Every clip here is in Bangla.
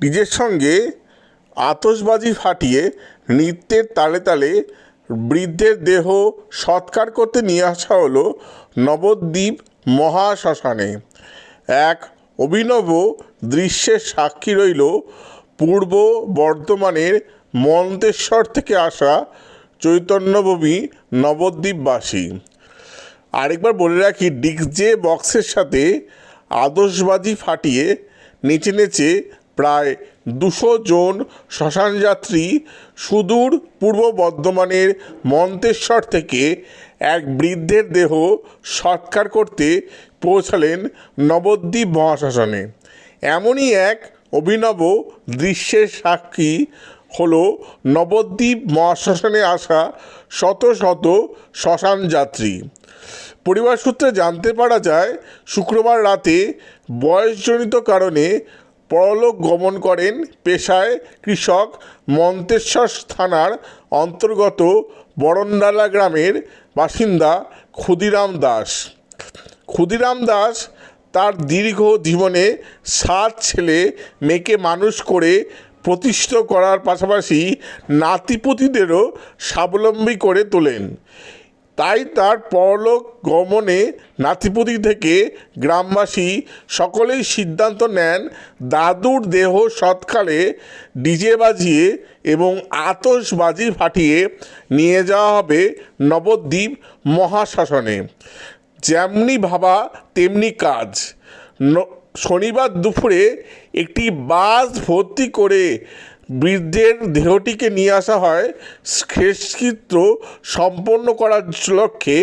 ডিজের সঙ্গে আতশবাজি ফাটিয়ে নৃত্যের তালে তালে বৃদ্ধের দেহ সৎকার করতে নিয়ে আসা হলো নবদ্বীপ মহাশ্মশানে। এক অভিনব দৃশ্যের সাক্ষী রইল পূর্ব বর্ধমানের মন্তেশ্বর থেকে আসা চৈতন্যভূমি নবদ্বীপবাসী। আরেকবার বলে রাখি, ডিজে বক্সের সাথে আতশবাজি ফাটিয়ে নেচে নেচে প্রায় 200 জন শ্মশানযাত্রী সুদূর পূর্ব বর্ধমানের মন্তেশ্বর থেকে এক বৃদ্ধের দেহ সৎকার করতে পৌঁছালেন নবদ্বীপ মহাশ্মশানে। এমনই এক অভিনব দৃশ্যের সাক্ষী হলো নবদ্বীপ মহাশ্মশানে আসা শত শত শ্মশানযাত্রী। পরিবার সূত্রে জানতে পারা যায়, শুক্রবার রাতে বয়সজনিত কারণে পরলোক গমন করেন পেশায় কৃষক মন্তেশ্বর থানার অন্তর্গত বরণডালা গ্রামের বাসিন্দা ক্ষুদিরাম দাস। ক্ষুদিরাম দাস তার দীর্ঘ জীবনে 7 ছেলে মেয়েকে মানুষ করে প্রতিষ্ঠিত করার পাশাপাশি নাতিপুতিদেরও স্বাবলম্বী করে তোলেন। তাই তার পরলোক গমনে নাতিপুতি থেকে গ্রামবাসী সকলেই সিদ্ধান্ত নেন দাদুর দেহ সৎকালে ডিজে বাজিয়ে এবং আতশবাজি ফাটিয়ে নিয়ে যাওয়া হবে নবদ্বীপ মহাশ্মশানে। যেমনি ভাবা তেমনি কাজ। শনিবার দুপুরে একটি বাস ভর্তি করে বৃদ্ধের দেহটিকে নিয়ে আসা হয় শেষকৃত্য সম্পন্ন করার লক্ষ্যে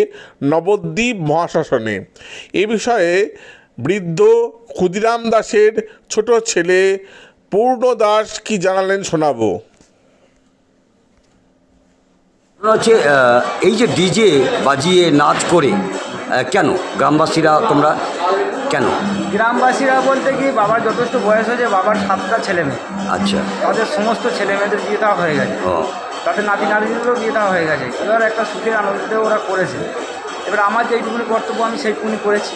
নবদ্বীপ মহাশ্মশানে। এ বিষয়ে বৃদ্ধ ক্ষুদিরাম দাসের ছোট ছেলে পূর্ণ দাস কি জানালেন শোনাবো। হচ্ছে এই যে ডিজে বাজিয়ে নাচ করে কেন গ্রামবাসীরা তোমরা কেন? গ্রামবাসীরা বলতে কি, বাবার যথেষ্ট বয়স হয়েছে, বাবার 7টা ছেলে মেয়ে। আচ্ছা। তাদের সমস্ত ছেলে মেয়েদের বিয়ে দেওয়া হয়ে গেছে, তাদের নাতি নাতিদেরও বিয়ে দেওয়া হয়ে গেছে। এবার একটা সুখের আনন্দে ওরা করেছে। এবার আমার যেইটুকুনি কর্তব্য আমি সেইটুকুনি করেছি।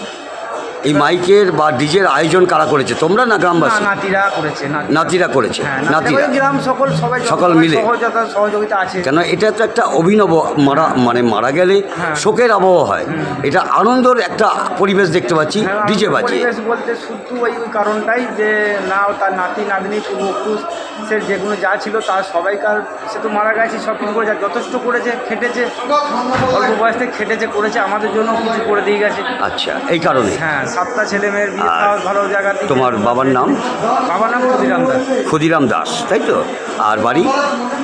এই মাইকের বা ডিজের আয়োজন কারা করেছে, তোমরা না গ্রামবাসী? নাতিরা করেছে। নাতিরা করেছে। নাতিরা গ্রাম সকল মিলে সহযোগিতা আছে। কেন এটা তো একটা অভিনব মারা গেলে শোকের আবহাওয়া হয়, এটা আনন্দের একটা পরিবেশ দেখতে পাচ্ছি ডিজে বাজিয়ে। পরিবেশ বলতে শুধু ওই কারণটাই যে না, তার নাতি নাতনি পূর্বপুরুষ সে যেগুলো যা ছিল তার সবাইকার, সে তো মারা গেছে, সব কিছু করে যথেষ্ট করেছে, খেটেছে, অল্প বয়স থেকে খেটেছে, করেছে, আমাদের জন্য কিছু করে দিয়ে গেছে। আচ্ছা, এই কারণে 7টা ছেলে মেয়ের বিয়ে ভালো জায়গা। তোমার বাবার নাম? বাবার নাম ক্ষুদিরাম দাস। ক্ষুদিরাম দাস, তাই তো? আর বাড়ি?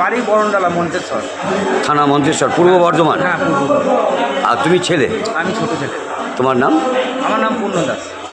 বাড়ি বরণডালা, মন্তেশ্বর থানা, মন্তেশ্বর, পূর্ব বর্ধমান। হ্যাঁ, পূর্ব বর্ধমান। আর তুমি ছেলে? আমি ছোট ছেলে। তোমার নাম? আমার নাম পূর্ণ দাস।